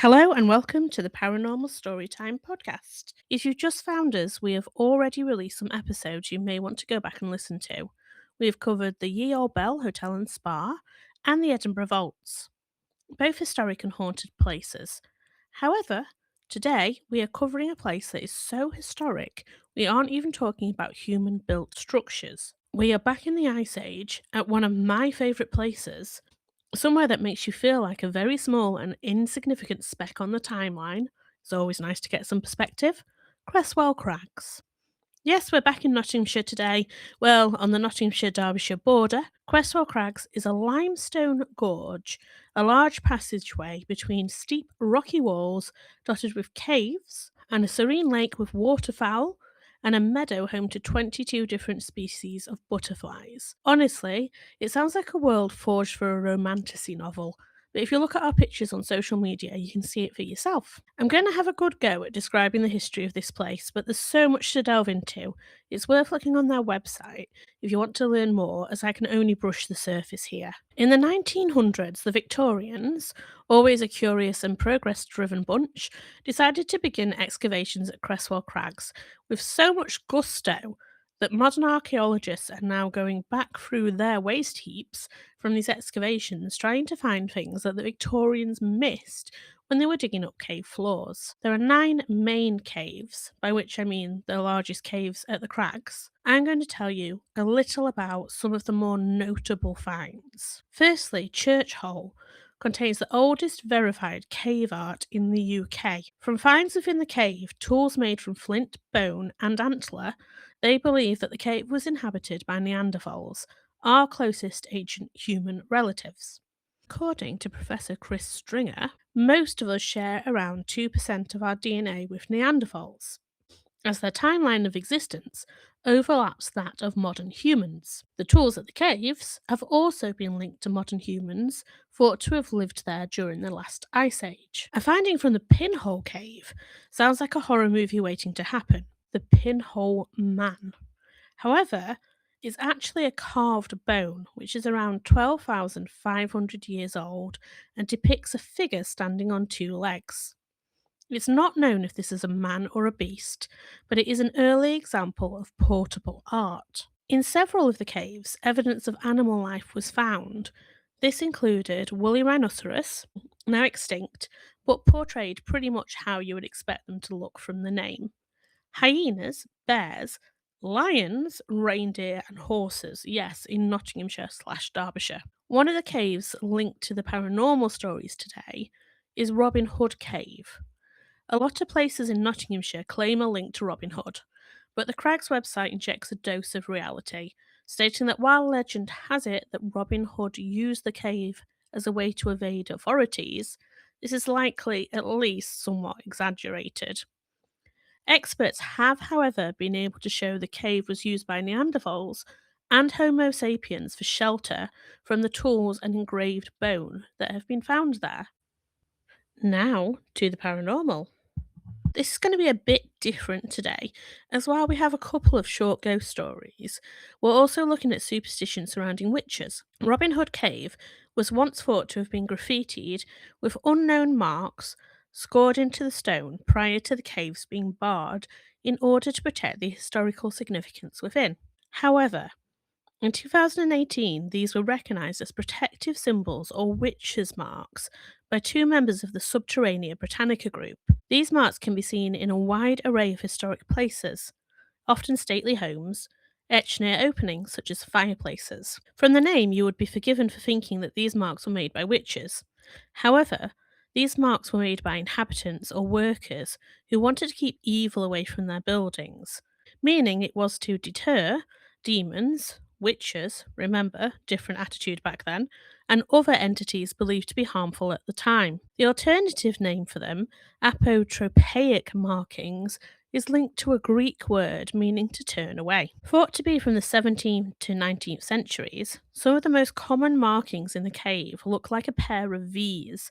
Hello and welcome to the Paranormal Story Time Podcast. If you've just found us, we have already released some episodes you may want to go back and listen to. We have covered the Ye Old Bell Hotel and Spa and the Edinburgh Vaults, both historic and haunted places. However, today we are covering a place that is so historic we aren't even talking about human built structures. We are back in the Ice Age at one of my favourite places. Somewhere that makes you feel like a very small and insignificant speck on the timeline. It's always nice to get some perspective. Creswell Crags. Yes, we're back in Nottinghamshire today. Well, on the Nottinghamshire-Derbyshire border, Creswell Crags is a limestone gorge, a large passageway between steep rocky walls dotted with caves and a serene lake with waterfowl and a meadow home to 22 different species of butterflies. Honestly, it sounds like a world forged for a romantasy novel, but if you look at our pictures on social media, you can see it for yourself. I'm going to have a good go at describing the history of this place, but there's so much to delve into. It's worth looking on their website if you want to learn more, as I can only brush the surface here. In the 1900s, the Victorians, always a curious and progress driven bunch, decided to begin excavations at Creswell Crags with so much gusto that modern archaeologists are now going back through their waste heaps from these excavations trying to find things that the Victorians missed when they were digging up cave floors. There are 9 main caves, by which I mean the largest caves at the crags. I'm going to tell you a little about some of the more notable finds. Firstly, Church Hole contains the oldest verified cave art in the UK. From finds within the cave, tools made from flint, bone, and antler, they believe that the cave was inhabited by Neanderthals, our closest ancient human relatives. According to Professor Chris Stringer, most of us share around 2% of our DNA with Neanderthals, as their timeline of existence overlaps that of modern humans. The tools at the caves have also been linked to modern humans thought to have lived there during the last ice age. A finding from the Pinhole Cave sounds like a horror movie waiting to happen. The Pinhole Man. However, it's actually a carved bone, which is around 12,500 years old and depicts a figure standing on 2 legs. It's not known if this is a man or a beast, but it is an early example of portable art. In several of the caves, evidence of animal life was found. This included woolly rhinoceros, now extinct, but portrayed pretty much how you would expect them to look from the name. Hyenas, bears, lions, reindeer, and horses, yes, in Nottinghamshire/Derbyshire. One of the caves linked to the paranormal stories today is Robin Hood Cave. A lot of places in Nottinghamshire claim a link to Robin Hood, but the Crags website injects a dose of reality, stating that while legend has it that Robin Hood used the cave as a way to evade authorities, this is likely at least somewhat exaggerated. Experts have, however, been able to show the cave was used by Neanderthals and Homo sapiens for shelter from the tools and engraved bone that have been found there. Now to the paranormal. This is going to be a bit different today, as while we have a couple of short ghost stories, we're also looking at superstition surrounding witches. Robin Hood Cave was once thought to have been graffitied with unknown marks scored into the stone prior to the caves being barred in order to protect the historical significance within. However, in 2018, these were recognised as protective symbols or witches' marks by 2 members of the Subterranea Britannica group. These marks can be seen in a wide array of historic places, often stately homes, etched near openings such as fireplaces. From the name, you would be forgiven for thinking that these marks were made by witches. However, these marks were made by inhabitants or workers who wanted to keep evil away from their buildings, meaning it was to deter demons, witches, remember, different attitude back then, and other entities believed to be harmful at the time. The alternative name for them, apotropaic markings, is linked to a Greek word meaning to turn away. Thought to be from the 17th to 19th centuries, some of the most common markings in the cave look like a pair of V's,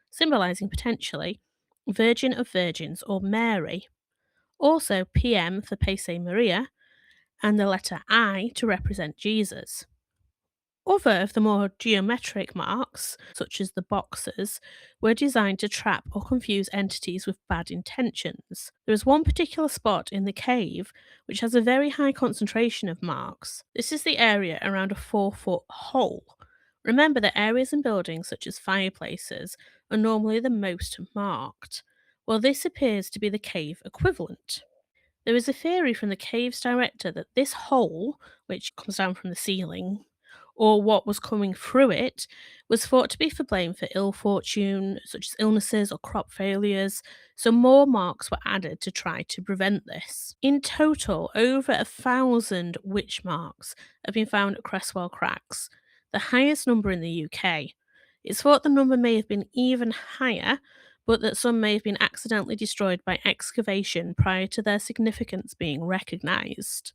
symbolising potentially Virgin of Virgins or Mary. Also, PM for Pace Maria, and the letter I to represent Jesus. Other of the more geometric marks, such as the boxes, were designed to trap or confuse entities with bad intentions. There is one particular spot in the cave which has a very high concentration of marks. This is the area around a 4-foot hole. Remember that areas in buildings such as fireplaces are normally the most marked. Well, this appears to be the cave equivalent. There is a theory from the cave's director that this hole, which comes down from the ceiling, or what was coming through it, was thought to be for blame for ill fortune, such as illnesses or crop failures, so more marks were added to try to prevent this. In total, over 1,000 witch marks have been found at Creswell Crags, the highest number in the UK. It's thought the number may have been even higher, but that some may have been accidentally destroyed by excavation prior to their significance being recognised.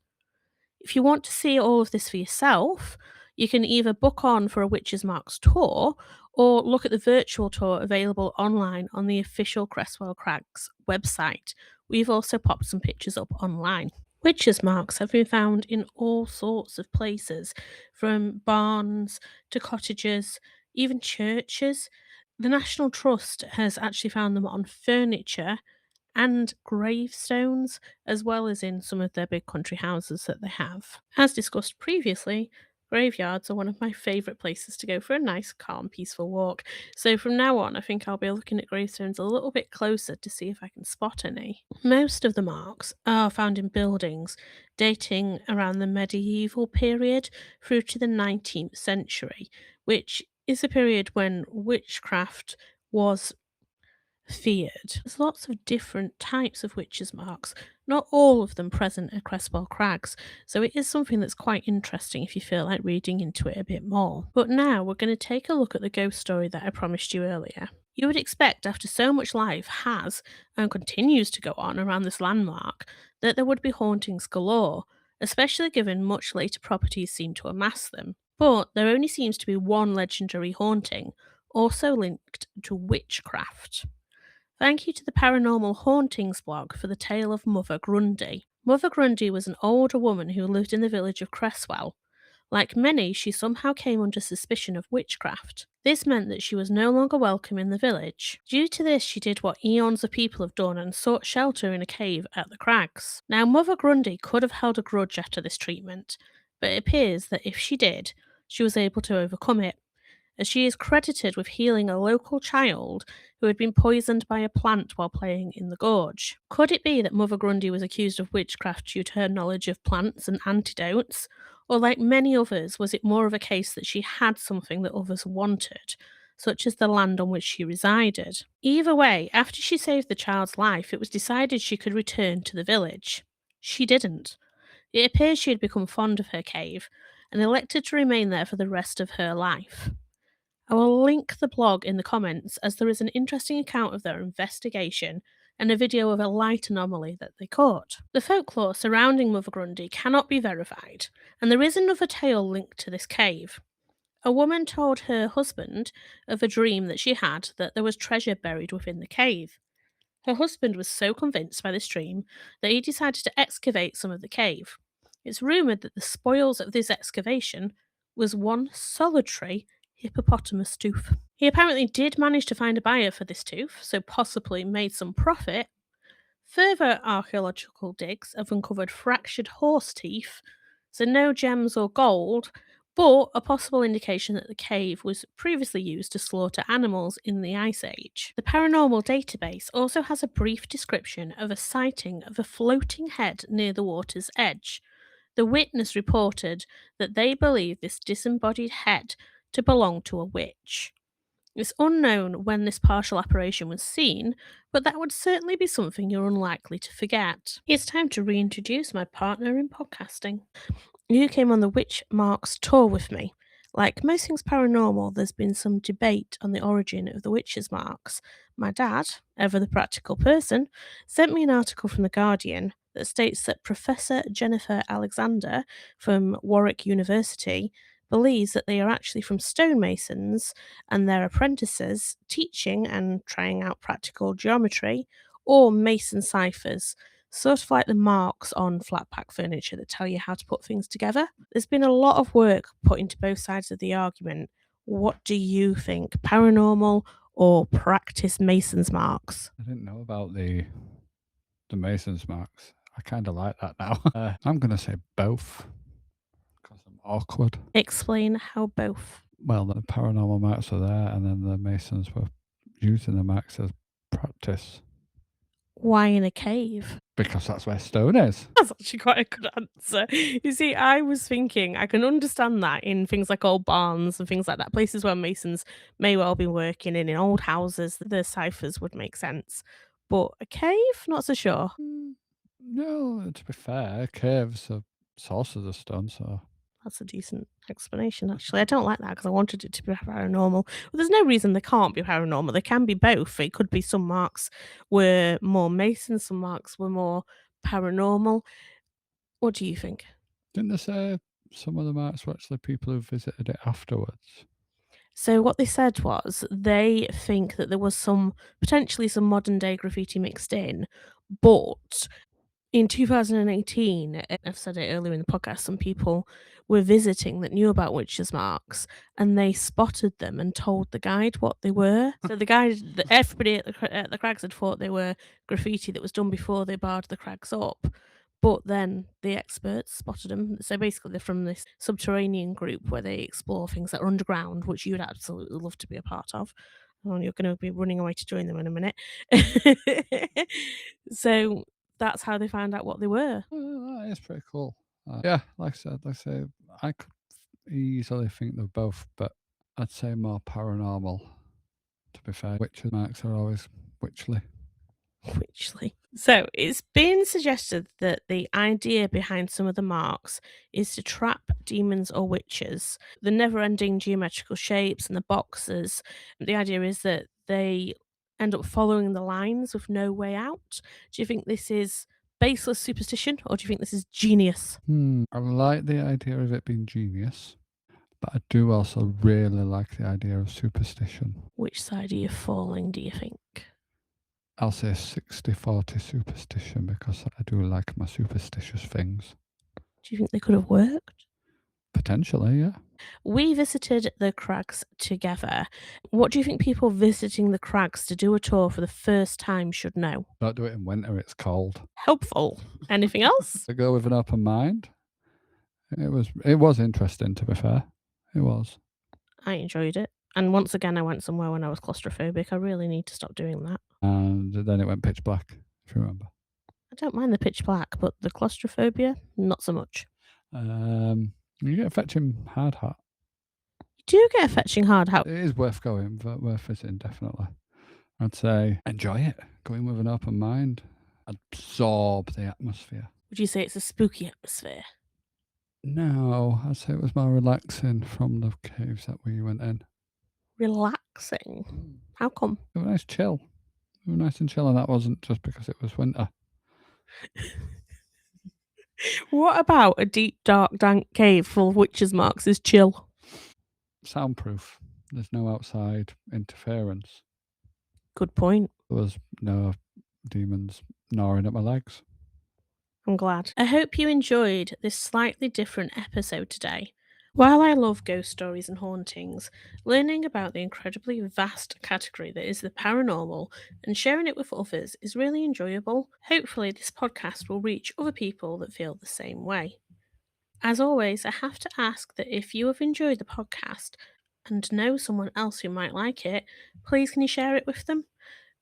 If you want to see all of this for yourself, you can either book on for a Witches Marks tour or look at the virtual tour available online on the official Creswell Crags website. We've also popped some pictures up online. Witches' marks have been found in all sorts of places, from barns to cottages, even churches. The National Trust has actually found them on furniture and gravestones, as well as in some of their big country houses that they have. As discussed previously, graveyards are one of my favourite places to go for a nice, calm, peaceful walk. So from now on, I think I'll be looking at gravestones a little bit closer to see if I can spot any. Most of the marks are found in buildings dating around the medieval period through to the 19th century, which is a period when witchcraft was feared. There's lots of different types of witches' marks, not all of them present at Creswell Crags, so it is something that's quite interesting if you feel like reading into it a bit more. But now we're going to take a look at the ghost story that I promised you earlier. You would expect, after so much life has and continues to go on around this landmark, that there would be hauntings galore, especially given much later properties seem to amass them. But there only seems to be one legendary haunting, also linked to witchcraft. Thank you to the Paranormal Hauntings blog for the tale of Mother Grundy. Mother Grundy was an older woman who lived in the village of Creswell. Like many, she somehow came under suspicion of witchcraft. This meant that she was no longer welcome in the village. Due to this, she did what eons of people have done and sought shelter in a cave at the crags. Now, Mother Grundy could have held a grudge after this treatment, but it appears that if she did, she was able to overcome it, as she is credited with healing a local child who had been poisoned by a plant while playing in the gorge. Could it be that Mother Grundy was accused of witchcraft due to her knowledge of plants and antidotes? Or, like many others, was it more of a case that she had something that others wanted, such as the land on which she resided? Either way, after she saved the child's life, it was decided she could return to the village. She didn't. It appears she had become fond of her cave and elected to remain there for the rest of her life. I will link the blog in the comments, as there is an interesting account of their investigation and a video of a light anomaly that they caught. The folklore surrounding Mother Grundy cannot be verified, and there is another tale linked to this cave. A woman told her husband of a dream that she had that there was treasure buried within the cave. Her husband was so convinced by this dream that he decided to excavate some of the cave. It's rumoured that the spoils of this excavation was one solitary hippopotamus tooth. He apparently did manage to find a buyer for this tooth, so possibly made some profit. Further archaeological digs have uncovered fractured horse teeth, so no gems or gold, but a possible indication that the cave was previously used to slaughter animals in the Ice Age. The paranormal database also has a brief description of a sighting of a floating head near the water's edge. The witness reported that they believe this disembodied head to belong to a witch. It's unknown when this partial apparition was seen, but that would certainly be something you're unlikely to forget. It's time to reintroduce my partner in podcasting. You came on the Witch Marks tour with me. Like most things paranormal, there's been some debate on the origin of the witches' marks. My dad, ever the practical person, sent me an article from The Guardian that states that Professor Jennifer Alexander from Warwick University believes that they are actually from stonemasons and their apprentices teaching and trying out practical geometry or mason ciphers. sort of like the marks on flat pack furniture that tell you how to put things together. There's been a lot of work put into both sides of the argument. What do you think? Paranormal or practice mason's marks? I didn't know about the mason's marks. I kind of like that now. I'm going to say both because I'm awkward. Explain how both. Well, the paranormal marks are there, and then the masons were using the marks as practice Why in a cave? because that's where stone is. That's actually quite a good answer. You see, I was thinking I can understand that in things like old barns and things like that, places where masons may well be working in old houses, the ciphers would make sense. But a cave? Not so sure. No, to be fair, caves are sources of stone, so That's a decent explanation, actually. I don't like that because I wanted it to be paranormal. But there's no reason they can't be paranormal. They can be both. It could be some marks were more mason, some marks were more paranormal. What do you think? didn't they say some of the marks were actually people who visited it afterwards? So what they said was they think that there was some potentially some modern day graffiti mixed in, but in 2018, I've said it earlier in the podcast, some people were visiting that knew about witches' marks and they spotted them and told the guide what they were. So the guide, everybody at the crags had thought they were graffiti that was done before they barred the crags up. But then the experts spotted them. So basically, they're from this subterranean group where they explore things that are underground, which you'd absolutely love to be a part of. Oh, you're going to be running away to join them in a minute. So that's how they found out what they were. That is pretty cool. Yeah, like I say, I could easily think they're both, but I'd say more paranormal. To be fair, witches' marks are always witchly. Witchly. So it's been suggested that the idea behind some of the marks is to trap demons or witches. The never ending geometrical shapes and the boxes, the idea is that they end up following the lines with no way out. Do you think this is baseless superstition or do you think this is genius? I like the idea of it being genius, but I do also really like the idea of superstition. Which side are you falling, do you think? I'll say 60-40 superstition because I do like my superstitious things. Do you think they could have worked? Potentially, yeah. We visited the crags together. What do you think people visiting the crags to do a tour for the first time should know? Don't do it in winter, it's cold. Helpful. Anything else? To go with an open mind. It was interesting, to be fair. It was. I enjoyed it. And once again, I went somewhere when I was claustrophobic. I really need to stop doing that. And then it went pitch black, if you remember. I don't mind the pitch black, but the claustrophobia, not so much. You get a fetching hard hat. You do get a fetching hard hat. It is worth going, but worth visiting, definitely. I'd say enjoy it. Go in with an open mind. Absorb the atmosphere. Would you say it's a spooky atmosphere? No, I'd say it was more relaxing from the caves that we went in. Relaxing? How come? It was nice chill. It was nice and chill, and that wasn't just because it was winter. What about a deep, dark, dank cave full of witches' marks is chill? Soundproof. There's no outside interference. Good point. There was no demons gnawing at my legs. I'm glad. I hope you enjoyed this slightly different episode today. While I love ghost stories and hauntings, learning about the incredibly vast category that is the paranormal and sharing it with others is really enjoyable. Hopefully, this podcast will reach other people that feel the same way. As always, I have to ask that if you have enjoyed the podcast and know someone else who might like it, please can you share it with them?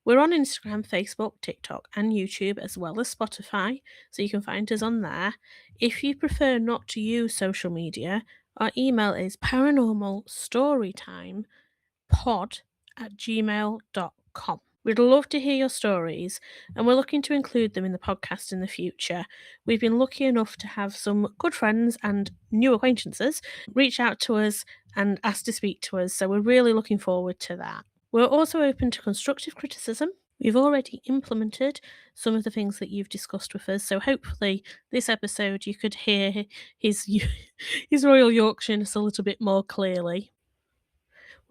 We're on Instagram, Facebook, TikTok, and YouTube, as well as Spotify, so you can find us on there. If you prefer not to use social media, our email is paranormalstorytimepod@gmail.com. We'd love to hear your stories, and we're looking to include them in the podcast in the future. We've been lucky enough to have some good friends and new acquaintances reach out to us and ask to speak to us, so we're really looking forward to that. We're also open to constructive criticism. We've already implemented some of the things that you've discussed with us, so hopefully this episode you could hear his Royal Yorkshireness a little bit more clearly.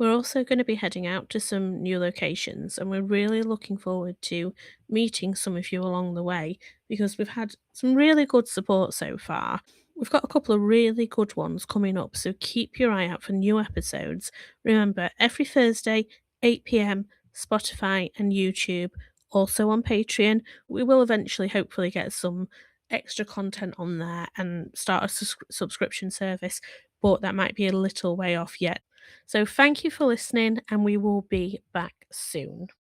We're also going to be heading out to some new locations, and we're really looking forward to meeting some of you along the way because we've had some really good support so far. We've got a couple of really good ones coming up, so keep your eye out for new episodes. Remember, every Thursday, 8 p.m., Spotify and YouTube, also on Patreon. We will eventually, hopefully, get some extra content on there and start a subscription service, but that might be a little way off yet. So thank you for listening, and we will be back soon.